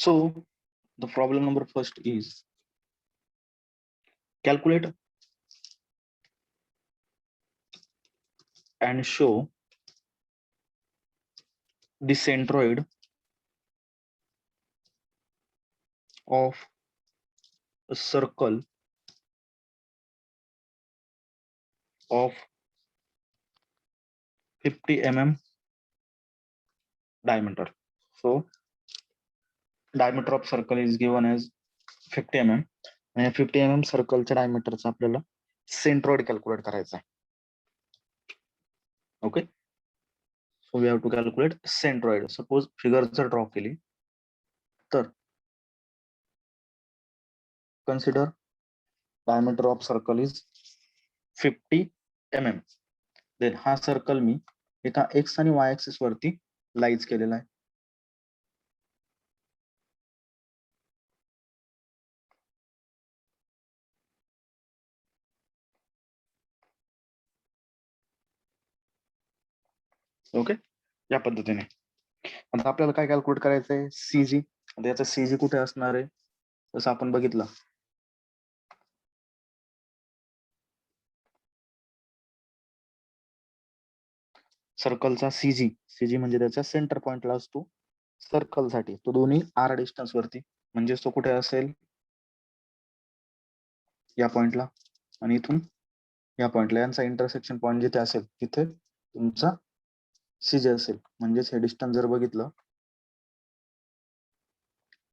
So the problem number first is calculate and show the centroid of a circle of 50 mm diameter. So diameter of circle is given as 50 mm आणि 50 mm सर्कलच्या डायमीटरचा आपल्याला centroid calculate करायचा आहे. Okay, so we have to calculate centroid. Suppose figure जर draw केली तर consider diameter of circle is 50 mm. Then हा circle मी एका एक्स आणि वाय ऍक्सिस वरती लाईज केलेला आहे. ओके, या पद्धतीने. आता आपल्याला काय कॅल्क्युलेट करायचं आहे? सीजी. आता याचा सीजी कुठे असणार आहे? जसं आपण बघितलं, सर्कलचा सीजी, सीजी म्हणजे त्याच्या सेंटर पॉइंटला असतो सर्कलसाठी. तो दोन्ही आर डिस्टन्स वरती, म्हणजे तो कुठे असेल? या पॉइंटला आणि इथून या पॉइंटला, यांचा इंटरसेक्शन पॉइंट जिथे असेल तिथे तुमचा सीजी असेल. म्हणजेच हे डिस्टन्स जर बघितलं,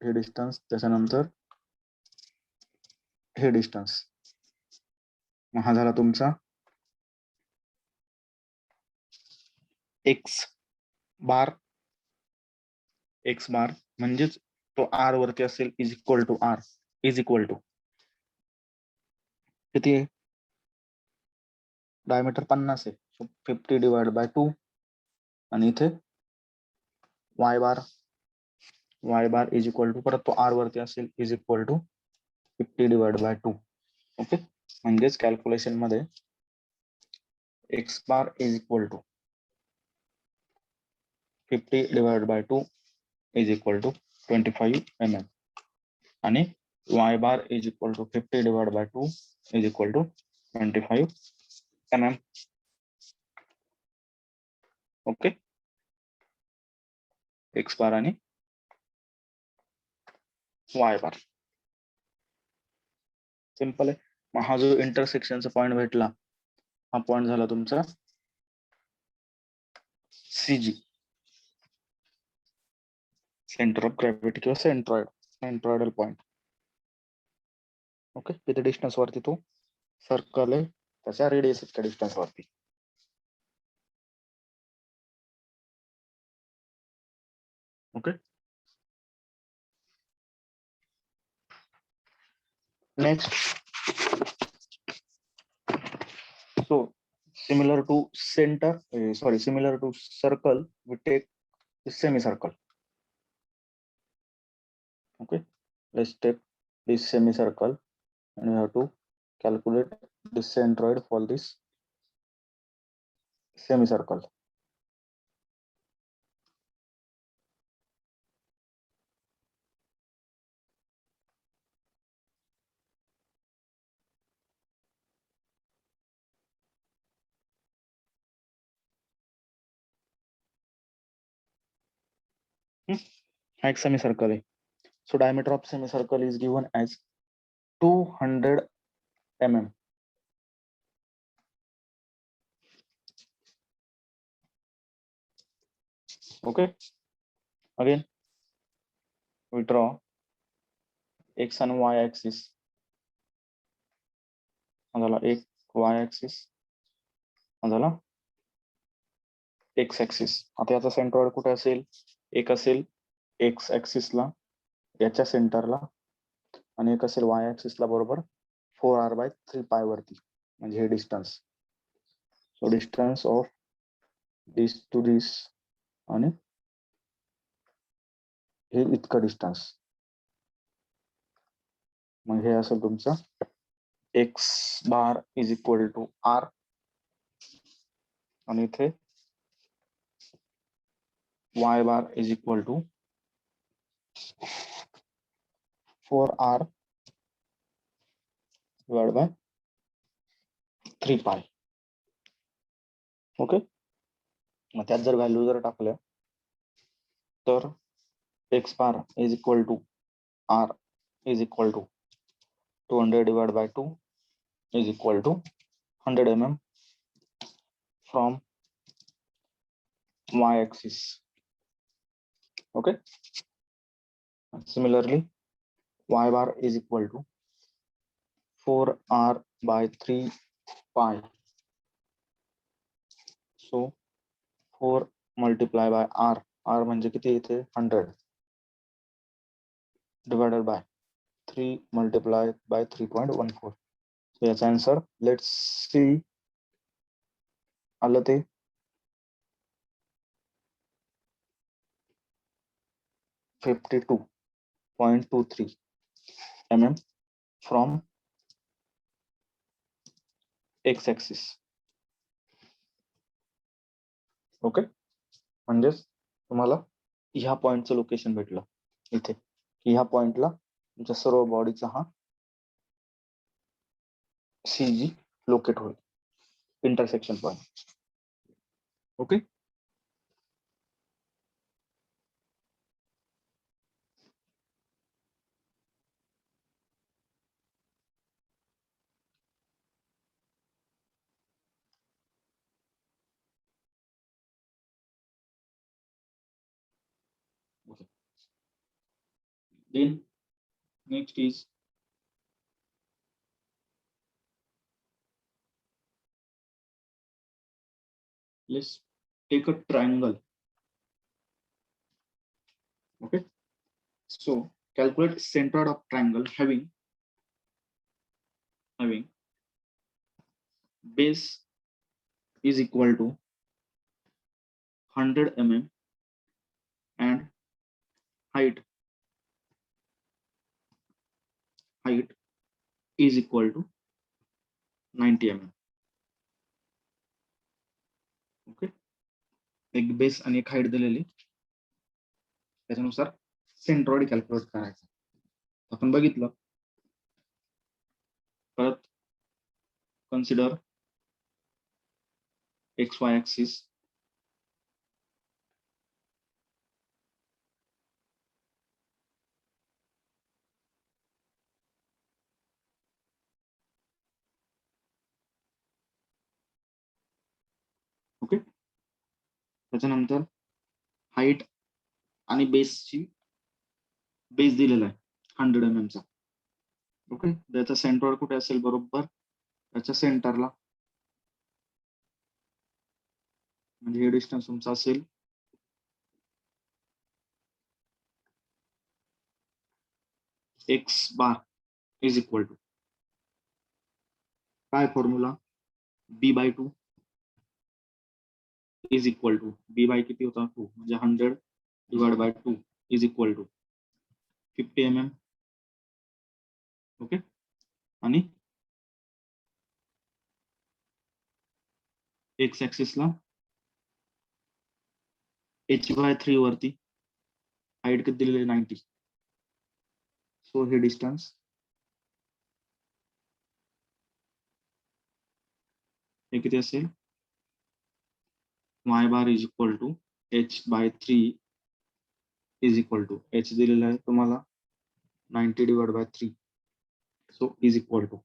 हे डिस्टन्स, त्याच्यानंतर हे डिस्टन्स, हा झाला तुमचा एक्स बार. एक्स बार म्हणजेच तो आर वरती असेल, is equal to R, is equal to किती आहे? डायमीटर 50 आहे, सो 50 डिवाइड बाय 2. आणि इथे Y bar, Y bar is equal to, परत तो आर वरती असेल, is equal to 50 divide by 2. Okay, म्हणजेच कॅल्क्युलेशन मध्ये X bar is equal to 50 divide by 2 is equal to 25 mm आणि y bar is equal to 50 divided by 2 is equal to 25 mm. Okay, x बार आणि y बार simple आहे. मग हा जो इंटरसेक्शनचा point भेटला, हा पॉइंट झाला तुमचा सीजी, सेंटर ऑफ ग्रॅव्हिटी किंवा सेंट्रॉइड, सेंट्रॉइडल पॉइंट. ओके, किती डिस्टन्स वरती तो सर्कल आहे, त्याच्या रेडियसच्या डिस्टन्स वरती. Okay, next. So similar to center, similar to circle, we take the semicircle. Okay, let's take this semicircle and we have to calculate the centroid for this semicircle. हा एक semicircle आहे. So diameter of semicircle is given as 200 mm. Okay, again we draw x and y axis. झाला एक y axis, झाला x axis. आता याचा centroid कुठे असेल? एक असेल x ऍक्सिसला, याच्या सेंटरला, आणि एक असेल y ऍक्सिसला बरोबर 4r/3π वरती, म्हणजे हे distance. So distance of this to this आणि हे इतकं डिस्टन्स. मग हे असेल तुमचं x bar is equal to r आणि इथे Y bar is equal to 4r divided by 3 pi. Okay, मग त्यात जर व्हॅल्यू जर टाकल्या तर x bar is equal to r is equal to 200 divided by 2 is equal to 100 mm from y-axis. Okay, similarly y bar is equal to 4r by 3 pi. So 4 multiplied by r, r म्हणजे किती येते 100 divided by 3 multiplied by 3.14. So याचा answer let's see, आलं ते 52.23 mm from x axis. Okay, म्हणजेच तुम्हाला ह्या पॉइंटचं location भेटलं इथे, की ह्या पॉइंटला तुमच्या सर्व बॉडीचा हा CG लोकेट होईल, intersection point. Okay, then next is let's take a triangle. Okay, so calculate center of triangle having base is equal to 100 mm and height is equal to 90 mm. Okay, एक base आणि एक height दिलेली, त्याच्यानुसार centroid calculate करायचं. आपण बघितलं, परत consider XY axis. Okay, त्याच्यानंतर हाईट आणि बेसची, बेस दिलेला आहे 100 mm चा. ओके, त्याचा सेंट्रॉइड कुठे असेल, बरोबर त्याच्या सेंटरला, म्हणजे हे डिस्टन्स तुमचा असेल x bar is equal to काय formula, b/2 is equal to b किती होता 2, म्हणजे 100 divide by 2 is equal to 50 mm. Okay, आणि एक्स ऍक्सिसला h/3 वरती हाईट किती दिलेली 90. सो हे डिस्टन्स हे किती असेल, y bar is equal to h/3 is equal to h दिलेला आहे तुम्हाला 90 divide by 3, so is equal to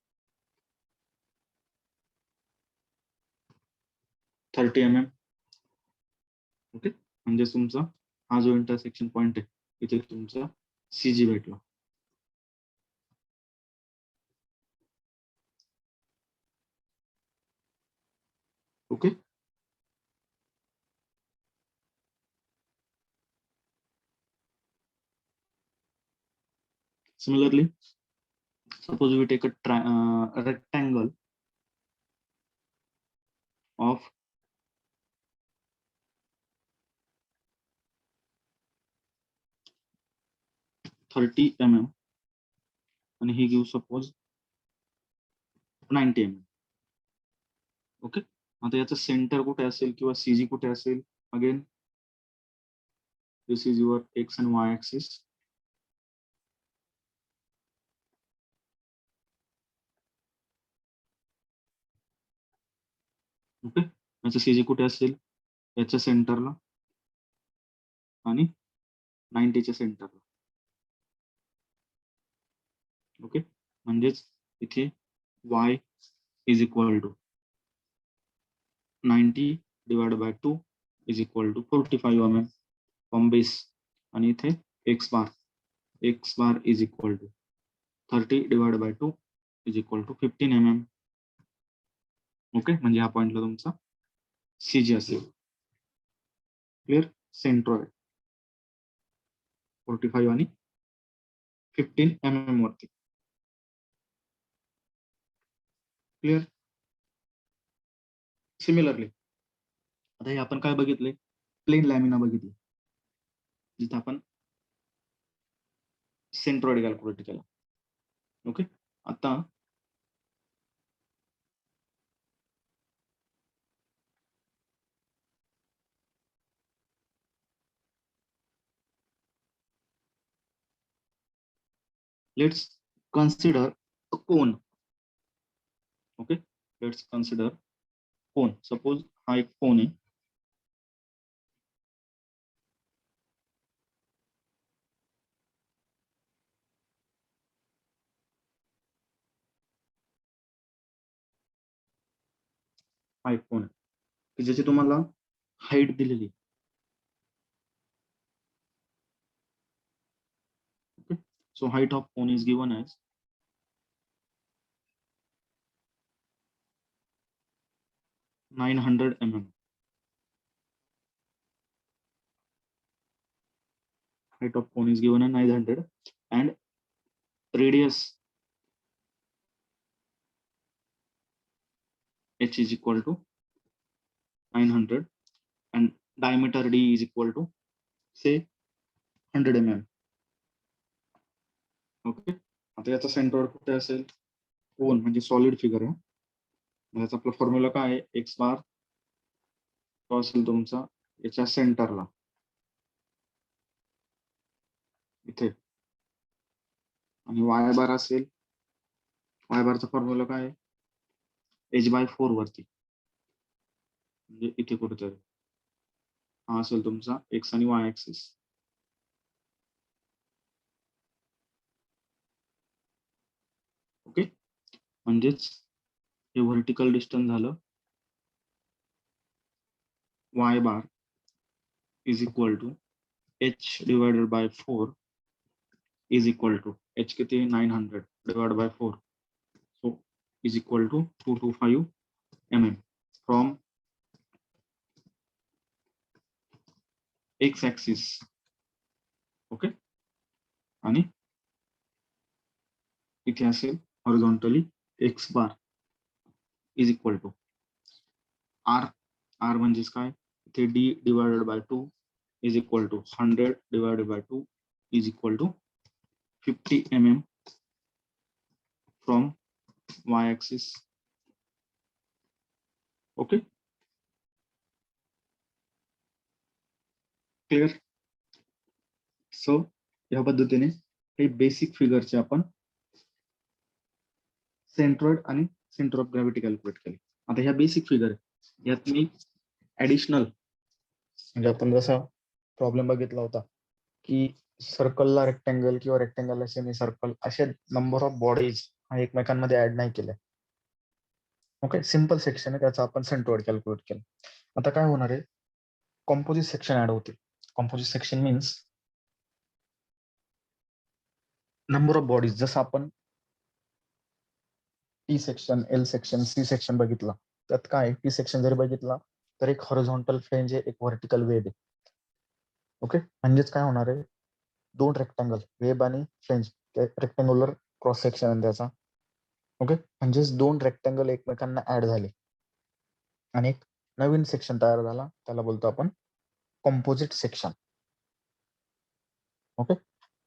30 mm. Okay, म्हणजे तुमचा हा जो इंटरसेक्शन पॉइंट आहे इथे तुमचा CG भेटला. Okay, similarly suppose we take a rectangle of 30 mm and he gives suppose 90 mm. Okay, आता याचं सेंटर कुठे असेल किंवा CG कुठे असेल, again this is your x and y axis. Okay, याचं सीजी कुठे असेल, याच्या सेंटरला आणि 90च्या सेंटरला. ओके, म्हणजेच इथे y is equal to 90 divide by 2 is equal to 45 mm from base, आणि इथे x bar is equal to 30 divide by 2 is equal to 15 mm. Okay, म्हणजे हा पॉइंटला तुमचा सीजी असेल. क्लिअर, सेंट्रॉइड 45 आणि 15 mm वरती. क्लिअर. सिमिलरली आता हे आपण काय बघितले, प्लेन लॅमिना बघितली, जिथे आपण सेंट्रॉइड कॅल्क्युलेट केला. ओके, आता let's consider a cone. Okay, let's consider cone. Suppose हा एक कोन आहे. हा एक कोन आहे की ज्याची तुम्हाला हाईट दिलेली. Okay, so height of cone is given as 900 mm. Height of cone is given as 900 and radius h is equal to 900 and diameter d is equal to say 100 mm. Okay, आता याचा centre कुठे असेल, कोन म्हणजे solid figure आहे. याचा आपला formula काय आहे, एक्स बार तो असेल तुमचा याच्या सेंटरला इथे, आणि वाय बार असेल, वाय बारचा फॉर्म्युला काय आहे, h/4 वरती, म्हणजे इथे कुठेतरी हा असेल तुमचा एक्स आणि वाय ऍक्सिस. ओके, म्हणजेच हे व्हर्टिकल डिस्टन्स झालं, y bar is equal to h divided by 4 is equal to h किती 900 divide by 4, so is equal to 225 mm फ्रॉम x ऍक्सिस. ओके, आणि इथे असेल horizontally x bar is equal to r. r म्हणजेच काय, इथे d divided by 2 is equal to 100 divided by 2 is equal to 50 mm from y axis. Okay, clear. So या पद्धतीने हे बेसिक फिगरचे आपण सेंट्रॉइड आणि सेंटर ऑफ ग्रॅव्हिटी कॅल्क्युलेट केले. आता ह्या बेसिक फिगर आहे, यात मी ऍडिशनल म्हणजे आपण जसा प्रॉब्लेम बघितला होता की सर्कलला रेक्टँगल किंवा रेक्टँगलला सेमी सर्कल असे नंबर ऑफ बॉडीज एकमेकांमध्ये ऍड नाही केले. ओके, सिंपल सेक्शन आहे, त्याचा आपण सेंट्रॉइड कॅल्क्युलेट केलं. आता काय होणार आहे, कॉम्पोजिट सेक्शन ऍड होते. Composite section means number of bodies. जसं आपण T section, L section, C section बघितला, त्यात काय टी सेक्शन जरी बघितला तर एक हॉरिझॉन्टल फ्लेंज आहे, एक व्हर्टिकल वेब आहे. ओके, म्हणजेच काय होणार आहे, दोन रेक्टँगल, वेब आणि फ्लेंज, रेक्टँग्युलर क्रॉस सेक्शन आहे त्याचा. ओके, म्हणजेच दोन रेक्टँगल एकमेकांना ऍड झाले आणि एक नवीन सेक्शन तयार झाला, त्याला बोलतो आपण कॉम्पोजिट सेक्शन. ओके,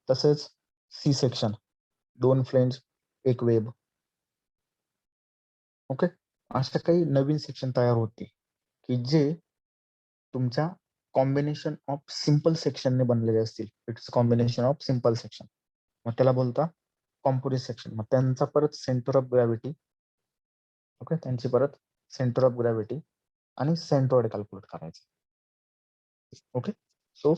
तसेच सी सेक्शन, दोन फ्लेंज एक वेब. ओके, अशा काही नवीन सेक्शन तयार होते की जे तुमच्या कॉम्बिनेशन ऑफ सिंपल सेक्शनने बनलेले असतील. It's combination of simple section, मग त्याला बोलता कॉम्पोजिट सेक्शन. मग त्यांचा परत सेंटर ऑफ ग्रॅव्हिटी, ओके, त्यांची परत सेंटर ऑफ ग्रॅव्हिटी आणि सेंट्रॉइड कॅल्क्युलेट करायचं. Okay, so